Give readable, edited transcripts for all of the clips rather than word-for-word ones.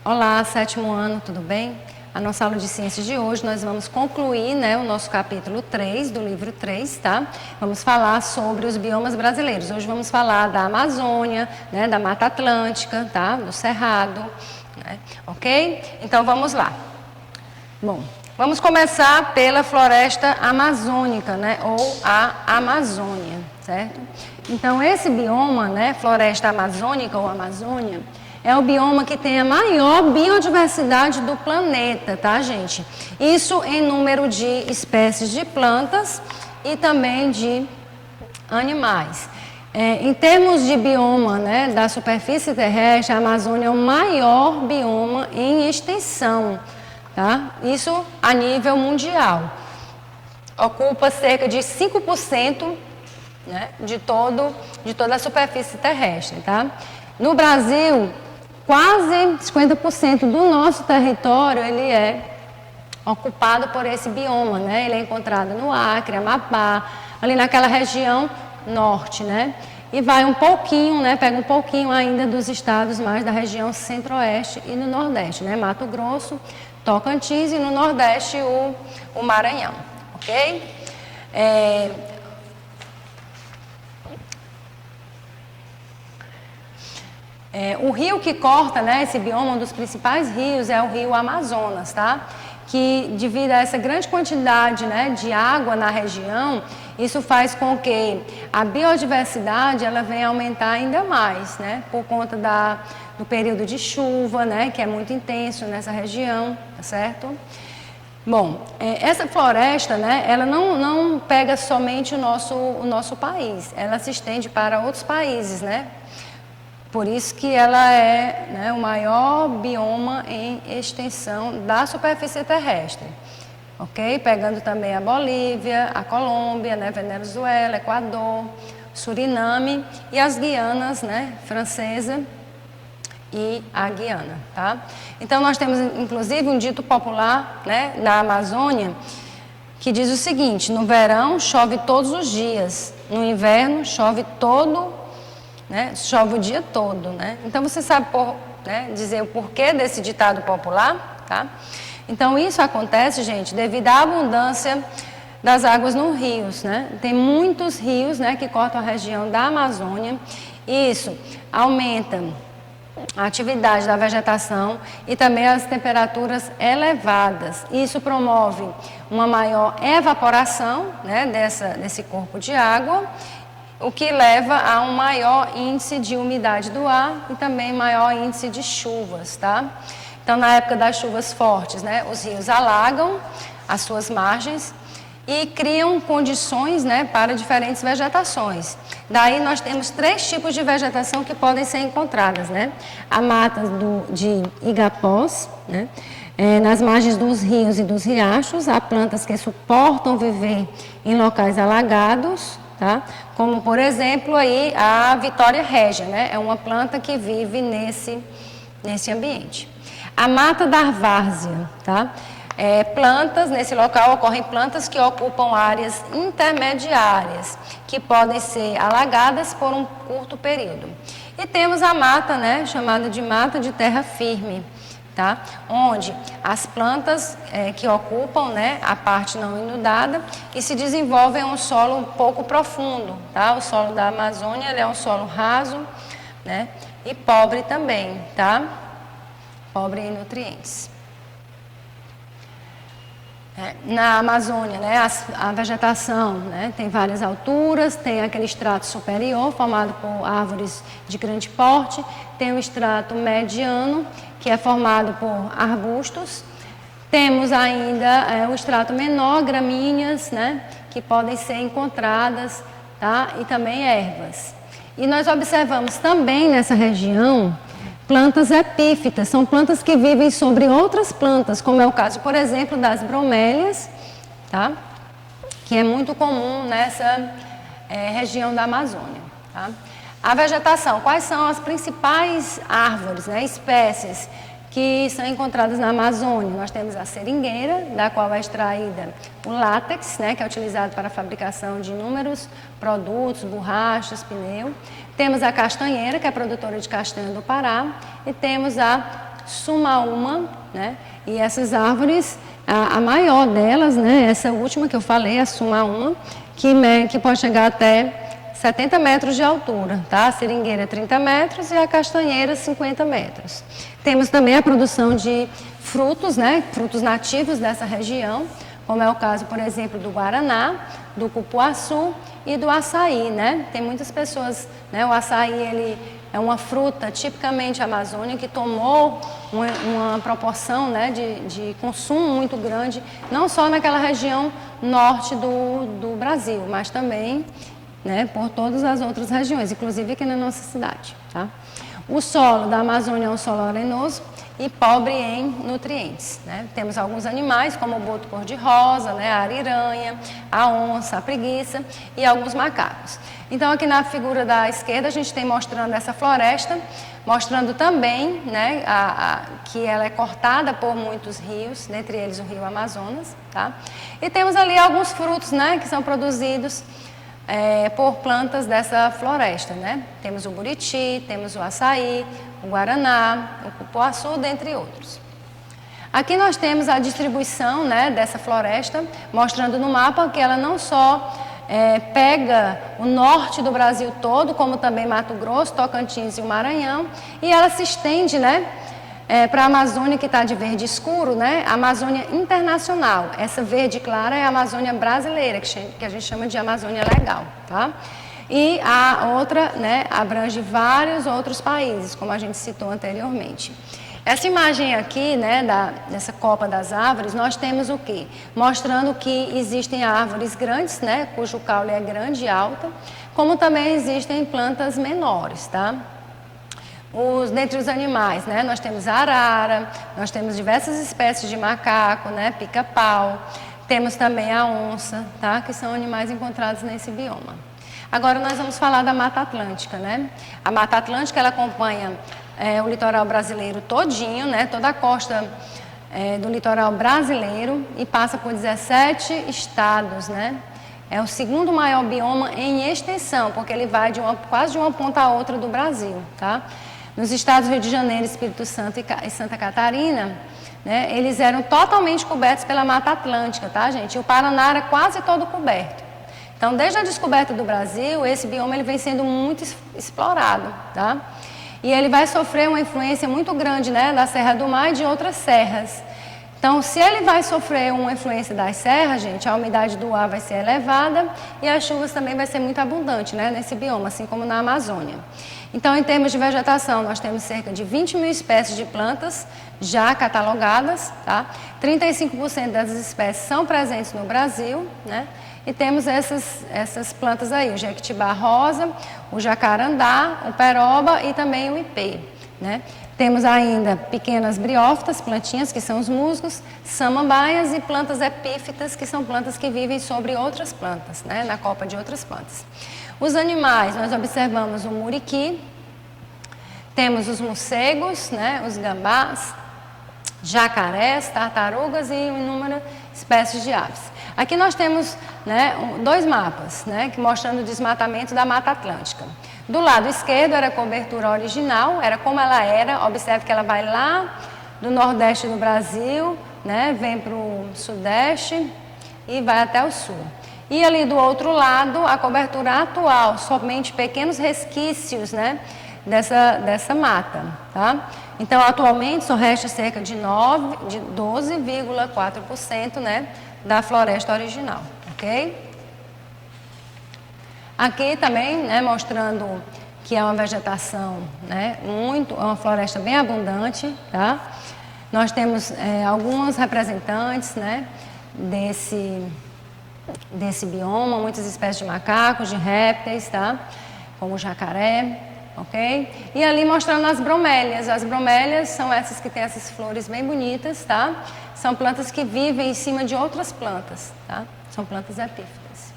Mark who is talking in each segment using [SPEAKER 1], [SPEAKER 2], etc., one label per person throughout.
[SPEAKER 1] Olá, sétimo ano, tudo bem? A nossa aula de ciências de hoje, nós vamos concluir, o nosso capítulo 3, do livro 3, tá? Vamos falar sobre os biomas brasileiros. Hoje vamos falar da Amazônia, da Mata Atlântica, tá? Do Cerrado, ok? Então, vamos lá. Bom, vamos começar pela floresta amazônica, ou a Amazônia, certo? Então, esse bioma, floresta amazônica ou Amazônia, é o bioma que tem a maior biodiversidade do planeta, tá, gente? Isso em número de espécies de plantas e também de animais. Em termos de bioma, da superfície terrestre, a Amazônia é o maior bioma em extensão, tá? Isso a nível mundial. Ocupa cerca de 5%, de toda a superfície terrestre, tá? No Brasil, quase 50% do nosso território ele é ocupado por esse bioma, Ele é encontrado no Acre, Amapá, ali naquela região norte, E vai um pouquinho, pega um pouquinho ainda dos estados mais da região centro-oeste e no nordeste, Mato Grosso, Tocantins e no nordeste o Maranhão, ok? O rio que corta, esse bioma, um dos principais rios é o rio Amazonas, tá? Que devido a essa grande quantidade, de água na região, isso faz com que a biodiversidade ela venha aumentar ainda mais, por conta do período de chuva, que é muito intenso nessa região, tá certo? Bom, essa floresta, ela não pega somente o nosso país, ela se estende para outros países, Por isso que ela é o maior bioma em extensão da superfície terrestre, ok? Pegando também a Bolívia, a Colômbia, Venezuela, Equador, Suriname e as Guianas, Francesa e a Guiana, tá? Então, nós temos, inclusive, um dito popular, na Amazônia, que diz o seguinte: no verão chove todos os dias, no inverno chove chove o dia todo, Então, você sabe dizer o porquê desse ditado popular, tá? Então, isso acontece, gente, devido à abundância das águas nos rios, Tem muitos rios, que cortam a região da Amazônia, e isso aumenta a atividade da vegetação e também as temperaturas elevadas. Isso promove uma maior evaporação, desse corpo de água, o que leva a um maior índice de umidade do ar e também maior índice de chuvas, tá? Então, na época das chuvas fortes, os rios alagam as suas margens e criam condições, para diferentes vegetações. Daí, nós temos 3 tipos de vegetação que podem ser encontradas, A mata de igapós, nas margens dos rios e dos riachos, há plantas que suportam viver em locais alagados, tá? Como, por exemplo, aí a Vitória régia, é uma planta que vive nesse ambiente. A mata da várzea, tá? Plantas, nesse local ocorrem plantas que ocupam áreas intermediárias, que podem ser alagadas por um curto período. E temos a mata, chamada de mata de terra firme, tá? Onde as plantas que ocupam, a parte não inundada e se desenvolvem em um solo um pouco profundo, tá? O solo da Amazônia ele é um solo raso, e pobre também, tá? Pobre em nutrientes. Na Amazônia, a vegetação tem várias alturas, tem aquele estrato superior formado por árvores de grande porte, tem o estrato mediano, que é formado por arbustos, temos ainda o estrato menor, gramíneas, que podem ser encontradas, tá? E também ervas. E nós observamos também nessa região plantas epífitas, são plantas que vivem sobre outras plantas, como é o caso, por exemplo, das bromélias, tá? Que é muito comum nessa região da Amazônia, tá? A vegetação, quais são as principais árvores, espécies que são encontradas na Amazônia? Nós temos a seringueira, da qual é extraída o látex, que é utilizado para a fabricação de inúmeros produtos, borrachas, pneu. Temos a castanheira, que é produtora de castanha do Pará, e temos a Sumaúma, né? E essas árvores, a maior delas, né? Essa última que eu falei, a Sumaúma, que pode chegar até 70 metros de altura, tá? A seringueira 30 metros e a castanheira 50 metros. Temos também a produção de frutos, né? Frutos nativos dessa região, como é o caso, por exemplo, do guaraná, do cupuaçu e do açaí, né? Tem muitas pessoas, né? O açaí, ele é uma fruta tipicamente amazônica que tomou uma proporção, né, de consumo muito grande, não só naquela região norte do Brasil, mas também, né, por todas as outras regiões, inclusive aqui na nossa cidade, tá? O solo da Amazônia é um solo arenoso e pobre em nutrientes, né? Temos alguns animais, como o boto cor-de-rosa, né, a ariranha, a onça, a preguiça e alguns macacos. Então, aqui na figura da esquerda, a gente tem mostrando essa floresta, mostrando também, né, que ela é cortada por muitos rios, dentre eles o rio Amazonas, tá? E temos ali alguns frutos, né, que são produzidos por plantas dessa floresta, né? Temos o buriti, temos o açaí, o guaraná, o cupuaçu, dentre outros. Aqui nós temos a distribuição, né, dessa floresta, mostrando no mapa que ela não só pega o norte do Brasil todo, como também Mato Grosso, Tocantins e o Maranhão, e ela se estende, né, para a Amazônia, que está de verde escuro, né, a Amazônia internacional. Essa verde clara é a Amazônia brasileira, que a gente chama de Amazônia legal, tá? E a outra, né, abrange vários outros países, como a gente citou anteriormente. Essa imagem aqui, né, dessa copa das árvores, nós temos o quê? Mostrando que existem árvores grandes, né, cujo caule é grande e alta, como também existem plantas menores, tá? Dentre os animais, né, nós temos a arara, nós temos diversas espécies de macaco, né, pica-pau, temos também a onça, tá, que são animais encontrados nesse bioma. Agora nós vamos falar da Mata Atlântica, né? A Mata Atlântica, ela acompanha o litoral brasileiro todinho, né, toda a costa do litoral brasileiro e passa por 17 estados, né? É o segundo maior bioma em extensão, porque ele vai quase de uma ponta a outra do Brasil, tá? Nos estados Rio de Janeiro, Espírito Santo e Santa Catarina, né, eles eram totalmente cobertos pela Mata Atlântica, tá, gente? E o Paraná era quase todo coberto. Então, desde a descoberta do Brasil, esse bioma ele vem sendo muito explorado, tá? E ele vai sofrer uma influência muito grande, né, da Serra do Mar e de outras serras. Então, se ele vai sofrer uma influência das serras, gente, a umidade do ar vai ser elevada e as chuvas também vai ser muito abundante, né, nesse bioma, assim como na Amazônia. Então, em termos de vegetação, nós temos cerca de 20 mil espécies de plantas já catalogadas, tá? 35% das espécies são presentes no Brasil, né? E temos essas plantas aí, o jequitibá rosa, o jacarandá, o peroba e também o ipê, né? Temos ainda pequenas briófitas, plantinhas, que são os musgos, samambaias e plantas epífitas, que são plantas que vivem sobre outras plantas, né? Na copa de outras plantas. Os animais, nós observamos o muriqui, temos os morcegos, né? Os gambás, jacarés, tartarugas e inúmeras espécies de aves. Aqui nós temos, né, dois mapas, né, que mostrando o desmatamento da Mata Atlântica. Do lado esquerdo era a cobertura original, era como ela era, observe que ela vai lá do nordeste do Brasil, né, vem para o sudeste e vai até o sul. E ali do outro lado, a cobertura atual, somente pequenos resquícios, né, dessa mata, tá? Então, atualmente, só resta cerca de 12,4%, né, da floresta original, ok? Aqui também, né, mostrando que é uma vegetação, né, é uma floresta bem abundante, tá? Nós temos alguns representantes, né, desse bioma, muitas espécies de macacos, de répteis, tá? Como o jacaré, ok? E ali mostrando as bromélias. As bromélias são essas que têm essas flores bem bonitas, tá? São plantas que vivem em cima de outras plantas, tá? São plantas epífitas.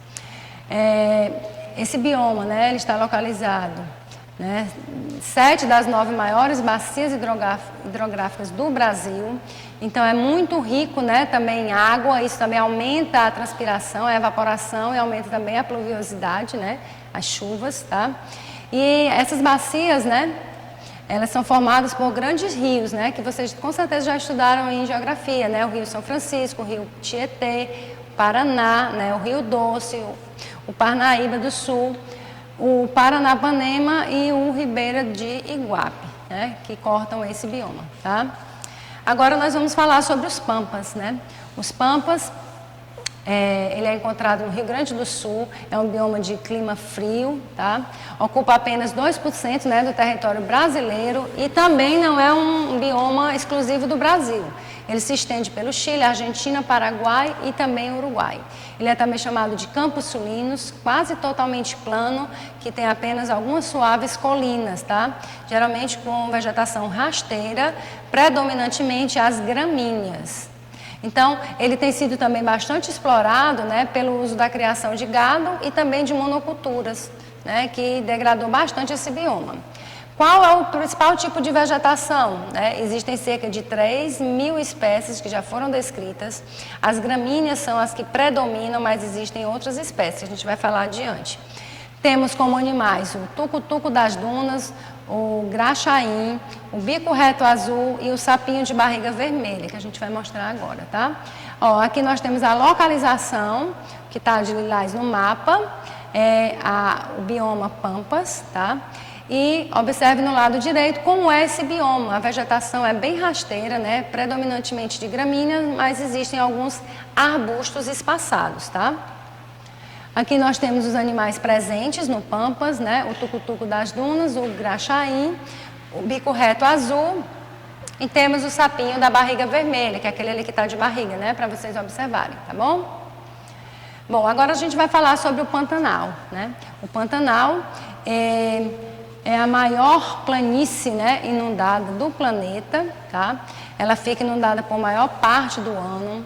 [SPEAKER 1] Esse bioma, né, ele está localizado, né, 7 das 9 maiores bacias hidrográficas do Brasil. Então, é muito rico, né, também em água. Isso também aumenta a transpiração, a evaporação e aumenta também a pluviosidade, né, as chuvas, tá? E essas bacias, né, elas são formadas por grandes rios, né? Que vocês com certeza já estudaram em geografia, né? O Rio São Francisco, o Rio Tietê, o Paraná, né? O Rio Doce, o Parnaíba do Sul, o Paranapanema e o Ribeira de Iguape, né? Que cortam esse bioma, tá? Agora nós vamos falar sobre os pampas, né? Os pampas, ele é encontrado no Rio Grande do Sul, é um bioma de clima frio, tá? Ocupa apenas 2%, né, do território brasileiro e também não é um bioma exclusivo do Brasil. Ele se estende pelo Chile, Argentina, Paraguai e também Uruguai. Ele é também chamado de Campos Sulinos, quase totalmente plano, que tem apenas algumas suaves colinas, tá? Geralmente com vegetação rasteira, predominantemente as gramíneas. Então, ele tem sido também bastante explorado, né, pelo uso da criação de gado e também de monoculturas, né, que degradou bastante esse bioma. Qual é o principal tipo de vegetação? Existem cerca de 3.000 espécies que já foram descritas. As gramíneas são as que predominam, mas existem outras espécies, a gente vai falar adiante. Temos como animais o tucutuco das dunas, o graxaim, o bico-reto azul e o sapinho de barriga vermelha, que a gente vai mostrar agora, tá? Ó, aqui nós temos a localização, que está de lilás no mapa, o bioma Pampas, tá? E observe no lado direito como é esse bioma. A vegetação é bem rasteira, né? Predominantemente de gramíneas, mas existem alguns arbustos espaçados, tá? Aqui nós temos os animais presentes no Pampas, né? O tucutuco das dunas, o graxaim, o bico-reto azul e temos o sapinho da barriga vermelha, que é aquele ali que está de barriga, né? Para vocês observarem, tá bom? Bom, agora a gente vai falar sobre o Pantanal, né? O Pantanal é a maior planície, né, inundada do planeta, tá? Ela fica inundada por maior parte do ano,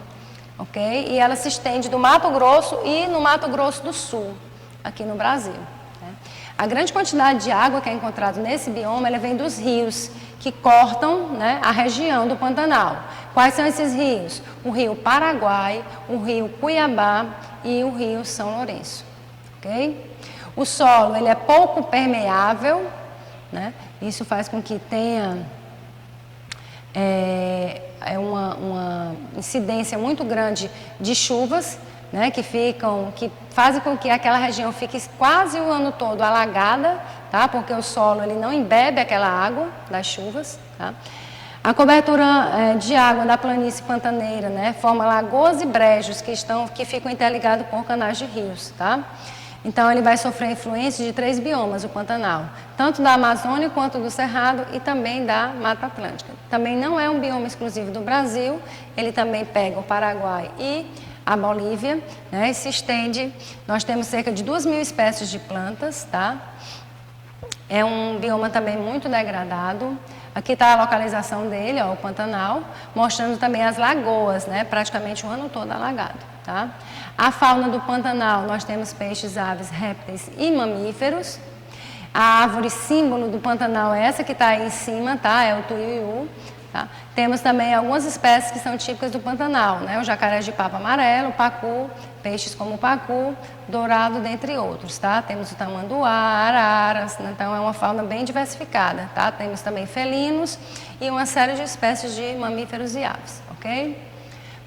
[SPEAKER 1] ok? E ela se estende do Mato Grosso e no Mato Grosso do Sul, aqui no Brasil, né? A grande quantidade de água que é encontrada nesse bioma, ela vem dos rios que cortam, né, a região do Pantanal. Quais são esses rios? O rio Paraguai, o rio Cuiabá e o rio São Lourenço, ok? O solo, ele é pouco permeável, né? Isso faz com que tenha uma incidência muito grande de chuvas, né? Que fazem com que aquela região fique quase o ano todo alagada, tá? Porque o solo ele não embebe aquela água das chuvas, tá? A cobertura de água da planície pantaneira, né? Forma lagoas e brejos que ficam interligados por canais de rios, tá? Então, ele vai sofrer influência de 3 biomas, o Pantanal, tanto da Amazônia quanto do Cerrado e também da Mata Atlântica. Também não é um bioma exclusivo do Brasil, ele também pega o Paraguai e a Bolívia, né, e se estende. Nós temos cerca de 2.000 espécies de plantas, tá? É um bioma também muito degradado. Aqui está a localização dele, ó, o Pantanal, mostrando também as lagoas, né, praticamente o ano todo alagado, tá? A fauna do Pantanal, nós temos peixes, aves, répteis e mamíferos. A árvore símbolo do Pantanal é essa que está aí em cima, tá? É o tuiuiu, tá? Temos também algumas espécies que são típicas do Pantanal, né? O jacaré de papo amarelo, o pacu, peixes como o pacu, dourado, dentre outros, tá? Temos o tamanduá, araras, né? Então é uma fauna bem diversificada, tá? Temos também felinos e uma série de espécies de mamíferos e aves, ok?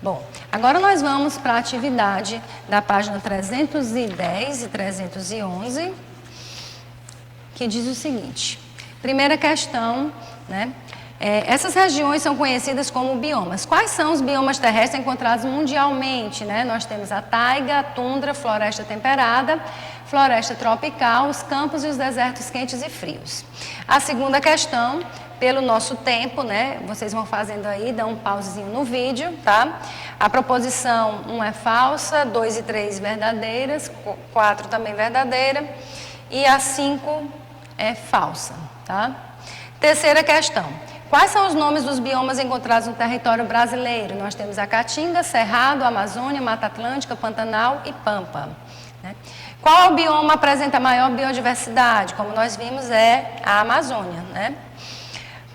[SPEAKER 1] Bom, agora nós vamos para a atividade da página 310 e 311, que diz o seguinte. Primeira questão, né? Essas regiões são conhecidas como biomas. Quais são os biomas terrestres encontrados mundialmente, né? Nós temos a taiga, a tundra, floresta temperada, floresta tropical, os campos e os desertos quentes e frios. A segunda questão, pelo nosso tempo, né? Vocês vão fazendo aí, dão um pausezinho no vídeo, tá? A proposição 1 é falsa, 2 e 3 verdadeiras, 4 também verdadeira e a 5 é falsa, tá? Terceira questão. Quais são os nomes dos biomas encontrados no território brasileiro? Nós temos a Caatinga, Cerrado, Amazônia, Mata Atlântica, Pantanal e Pampa, né? Qual bioma apresenta maior biodiversidade? Como nós vimos, é a Amazônia, né?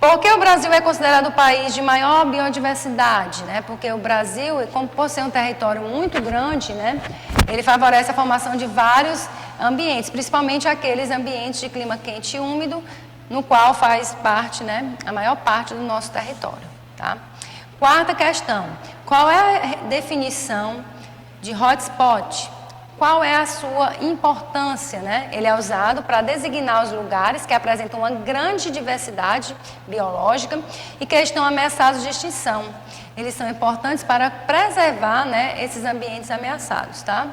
[SPEAKER 1] Por que o Brasil é considerado o país de maior biodiversidade, né? Porque o Brasil, como por ser um território muito grande, né? Ele favorece a formação de vários ambientes, principalmente aqueles ambientes de clima quente e úmido, no qual faz parte, né, a maior parte do nosso território, tá? Quarta questão, qual é a definição de hotspot? Qual é a sua importância, né? Ele é usado para designar os lugares que apresentam uma grande diversidade biológica e que estão ameaçados de extinção. Eles são importantes para preservar, né, esses ambientes ameaçados, tá?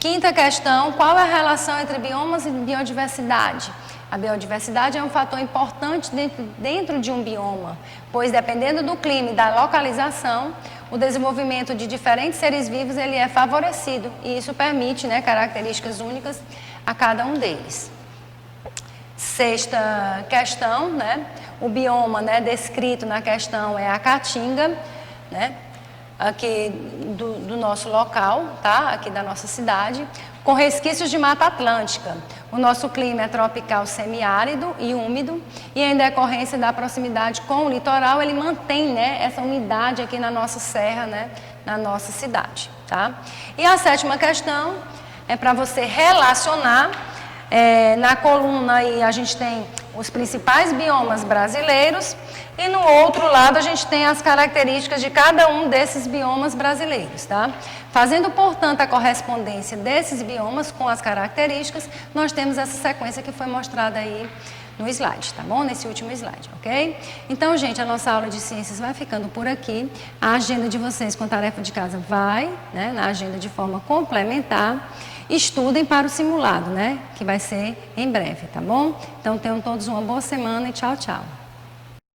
[SPEAKER 1] Quinta questão, qual é a relação entre biomas e biodiversidade? A biodiversidade é um fator importante dentro de um bioma, pois dependendo do clima e da localização, o desenvolvimento de diferentes seres vivos ele é favorecido e isso permite, né, características únicas a cada um deles. Sexta questão, né, o bioma, né, descrito na questão é a caatinga, né, aqui do nosso local, tá, aqui da nossa cidade, com resquícios de Mata Atlântica. O nosso clima é tropical semiárido e úmido e em decorrência da proximidade com o litoral, ele mantém, né, essa umidade aqui na nossa serra, né, na nossa cidade, tá? E a sétima questão é para você relacionar, na coluna aí a gente tem os principais biomas brasileiros e no outro lado a gente tem as características de cada um desses biomas brasileiros, tá? Fazendo, portanto, a correspondência desses biomas com as características, nós temos essa sequência que foi mostrada aí no slide, tá bom? Nesse último slide, ok? Então, gente, a nossa aula de ciências vai ficando por aqui. A agenda de vocês com tarefa de casa vai, né, na agenda de forma complementar. Estudem para o simulado, né, que vai ser em breve, tá bom? Então, tenham todos uma boa semana e tchau, tchau.